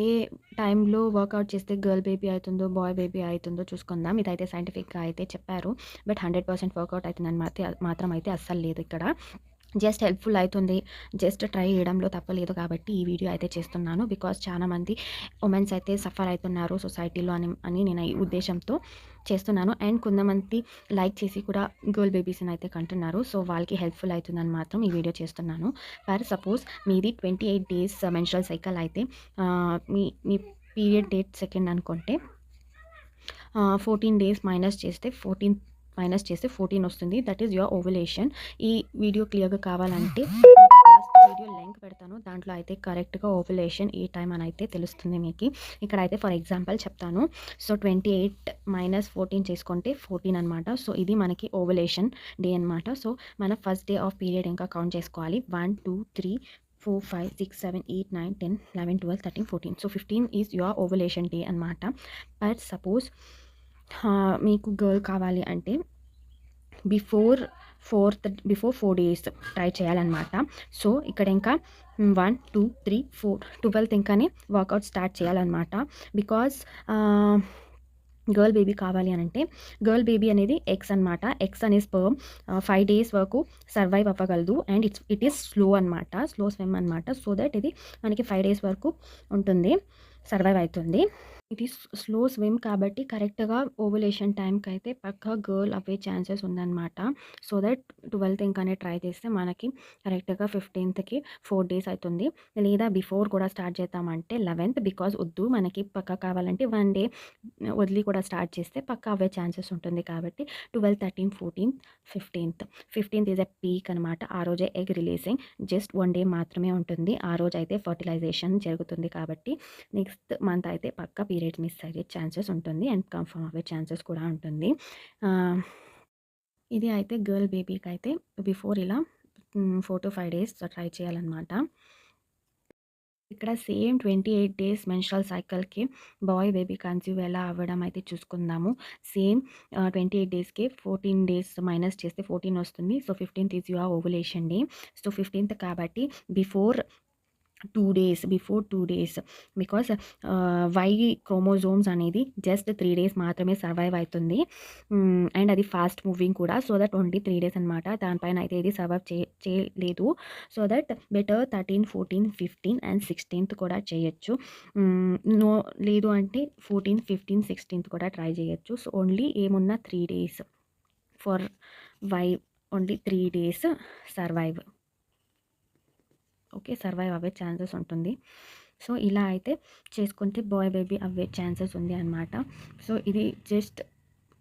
ఏ టైంలో వర్కౌట్ చేస్తే girl baby అయితుందో, bye baby అయితుందో చూసుకుందాం. ఇదైతే సైంటిఫిక్‌గా అయితే చెప్పారు. బట్ 100% వర్కౌట్ అయితుందని మాత్రం అయితే అస్సలు లేదు ఇక్కడ. జస్ట్ హెల్ప్‌ఫుల్ అయితుంది. జస్ట్ ట్రై చేయడంలో తప్పులేదు కాబట్టి ఈ వీడియో అయితే చేస్తున్నాను. బికాజ్ చాలామంది ఉమెన్స్ అయితే సఫర్ అయితున్నారు సొసైటీలో అని నేను ఈ ఉద్దేశంతో చేస్తున్నాను. అండ్ కొంతమంది లైక్ చేసి కూడా గర్ల్ బేబీస్‌ని అయితే కంటున్నారు. సో, వాళ్ళకి హెల్ప్‌ఫుల్ అయితుందని మాత్రం ఈ వీడియో చేస్తున్నాను. సపోజ్ మీది 28 డేస్ మెన్స్ట్రువల్ సైకిల్ అయితే మీ పీరియడ్ డేట్ సెకండ్ అనుకుంటే 14 డేస్ మైనస్ చేస్తే 14 వస్తుంది. That is your ovulation. ఈ వీడియో క్లియర్‌గా కావాలంటే లాస్ట్ వీడియో లింక్ పెడతాను. దాంట్లో అయితే కరెక్ట్‌గా ఓవ్యులేషన్ ఏ టైం అని అయితే తెలుస్తుంది మీకి. ఇక్కడైతే ఫర్ ఎగ్జాంపుల్ చెప్తాను. సో, 28 - 14 చేసుకుంటే 14 అనమాట. సో, ఇది మనకి ఓవ్యులేషన్ డే అనమాట. సో, మన ఫస్ట్ డే ఆఫ్ పీరియడ్ ఇంకా కౌంట్ చేసుకోవాలి. 1, 2, 3, 4, 5, 6, 7, 8, 9, 10, 11, 12, 13, 14. So, 15 is your ovulation day అనమాట. సపోజ్ మీకు గర్ల్ కావాలి అంటే బిఫోర్ బిఫోర్ 4 డేస్ ట్రై చేయాలన్నమాట. సో, ఇక్కడ ఇంకా 1, 2, 3, 4 12థ్ ఇంకానే వర్కౌట్ స్టార్ట్ చేయాలన్నమాట. బికాజ్ గర్ల్ బేబీ కావాలి అనంటే గర్ల్ బేబీ అనేది ఎగ్స్ అనమాట. ఎగ్స్ అనే స్పెర్మ్ 5 డేస్ వరకు సర్వైవ్ అవ్వగలదు. అండ్ ఇట్ ఈస్ స్లో అనమాట. స్లో స్విమ్ అనమాట. సో దట్ ఇది మనకి 5 డేస్ వరకు ఉంటుంది. సర్వైవ్ అవుతుంది. ఇది స్లో స్విమ్ కాబట్టి కరెక్ట్‌గా ఓవ్యులేషన్ టైంకైతే పక్కా గర్ల్ అవ్వే ఛాన్సెస్ ఉందనమాట. సో దట్ 12థ్ ఇంకానే ట్రై చేస్తే మనకి కరెక్ట్‌గా 15థ్‌కి 4 డేస్ అయితుంది. లేదా బిఫోర్ కూడా స్టార్ట్ చేద్దామంటే 11థ్ బికాజ్ వద్దు మనకి పక్కా కావాలంటే 1 డే వదిలి కూడా స్టార్ట్ చేస్తే పక్కా అవ్వే ఛాన్సెస్ ఉంటుంది కాబట్టి 12, 13, 14, 15థ్ ఈజ్ ఎ పీక్ అనమాట. ఆ రోజే ఎగ్ రిలీజింగ్ జస్ట్ 1 డే మాత్రమే ఉంటుంది. ఆ రోజైతే ఫర్టిలైజేషన్ జరుగుతుంది కాబట్టి నెక్స్ట్ మంత్ అయితే పక్కా పీరియడ్ మిస్ అయ్యే ఛాన్సెస్ ఉంటుంది. అండ్ కన్ఫర్మ్ అవ్వే ఛాన్సెస్ కూడా ఉంటుంది. ఇది అయితే గర్ల్ బేబీకి అయితే బిఫోర్ ఇలా 4-5 డేస్ ట్రై చేయాలన్నమాట. ఇక్కడ సేమ్ 28 డేస్ మెన్స్ట్రువల్ సైకిల్‌కి బాయ్ బేబీ కన్సీవ్ ఎలా అవ్వడం అయితే చూసుకుందాము. సేమ్ 28 డేస్‌కి 14 డేస్ మైనస్ చేస్తే 14 వస్తుంది. సో, 15థ్ is your ovulation day. So, 15థ్ కాబట్టి before 2 days because Y chromosomes అనేది జస్ట్ 3 డేస్ మాత్రమే సర్వైవ్ అవుతుంది. అండ్ అది ఫాస్ట్ మూవింగ్ కూడా. సో దట్ ఓన్లీ 3 డేస్ అనమాట. దానిపైన అయితే ఇది సర్వైవ్ చేయలేదు. సో దట్ బెటర్ 13, 14, 15 అండ్ 16థ్ కూడా చేయొచ్చు. నో లేదు అంటే 14, 15, 16థ్ కూడా ట్రై చేయొచ్చు. సో ఓన్లీ ఏమున్నా 3 days for why only 3 days survive. Okay. Survive అవ్వే ఛాన్సెస్ ఉంటుంది. సో, ఇలా అయితే చేసుకుంటే బాయ్ బేబీ అవ్వే ఛాన్సెస్ ఉంది అనమాట. సో, ఇది జస్ట్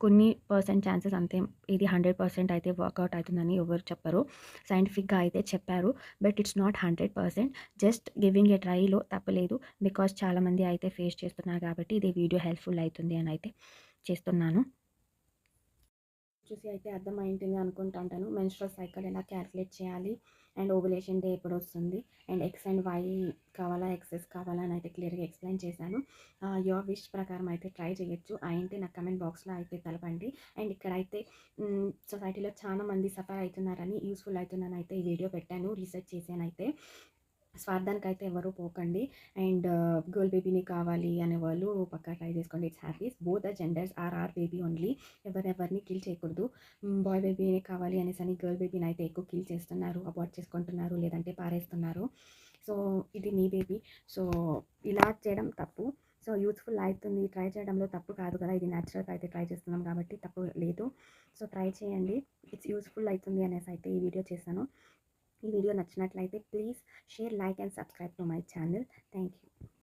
కొన్ని పర్సెంట్ ఛాన్సెస్ అంతే. ఇది 100% అయితే వర్కౌట్ అవుతుందని ఎవరు చెప్పరు. సైంటిఫిక్‌గా అయితే చెప్పారు. But it's not 100%. Just giving a ట్రైలో తప్పులేదు. బికాజ్ చాలామంది అయితే ఫేస్ చేస్తున్నారు కాబట్టి ఇది వీడియో హెల్ప్‌ఫుల్ అవుతుంది అని అయితే చేస్తున్నాను. చూసి అయితే అర్థమైంటుంది అనుకుంటుంటాను. మెన్స్ట్రువల్ సైకిల్ ఎలా క్యాలిక్యులేట్ చేయాలి అండ్ ఓవ్యులేషన్ డే ఎప్పుడొస్తుంది అండ్ ఎక్స్ అండ్ వై కావాలా, ఎక్సెస్ కావాలా అని అయితే క్లియర్‌గా ఎక్స్‌ప్లెయిన్ చేశాను. యువర్ విష్ ప్రకారం అయితే ట్రై చేయొచ్చు. అయింటే నాకు కమెంట్ బాక్స్‌లో అయితే తెలపండి. అండ్ ఇక్కడైతే సొసైటీలో చాలా మంది సఫర్ అవుతున్నారని, యూజ్‌ఫుల్ అవుతుందని అయితే ఈ వీడియో పెట్టాను. రీసెర్చ్ చేశానైతే. స్వార్థానికైతే ఎవరు పోకండి. అండ్ గర్ల్ బేబీని కావాలి అనేవాళ్ళు పక్కా ట్రై చేసుకోండి. It's happies. Both the genders are baby only. ఎవరిని కిల్ చేయకూడదు. బాయ్ బేబీనే కావాలి అనేసని గర్ల్ బేబీని అయితే ఎక్కువ కిల్ చేస్తున్నారు, అబార్ట్ చేసుకుంటున్నారు, లేదంటే పారేస్తున్నారు. సో, ఇది మీ బేబీ. సో, ఇలా చేయడం తప్పు. సో, యూజ్‌ఫుల్ అవుతుంది. ట్రై చేయడంలో తప్పు కాదు కదా! ఇది న్యాచురల్‌గా అయితే ట్రై చేస్తున్నాం కాబట్టి తప్పు లేదు. సో, ట్రై చేయండి. ఇట్స్ యూజ్‌ఫుల్ అవుతుంది అనేసి అయితే ఈ వీడియో చేశాను. ఈ వీడియో నచ్చినట్లయితే please share, like and subscribe to my channel. Thank you.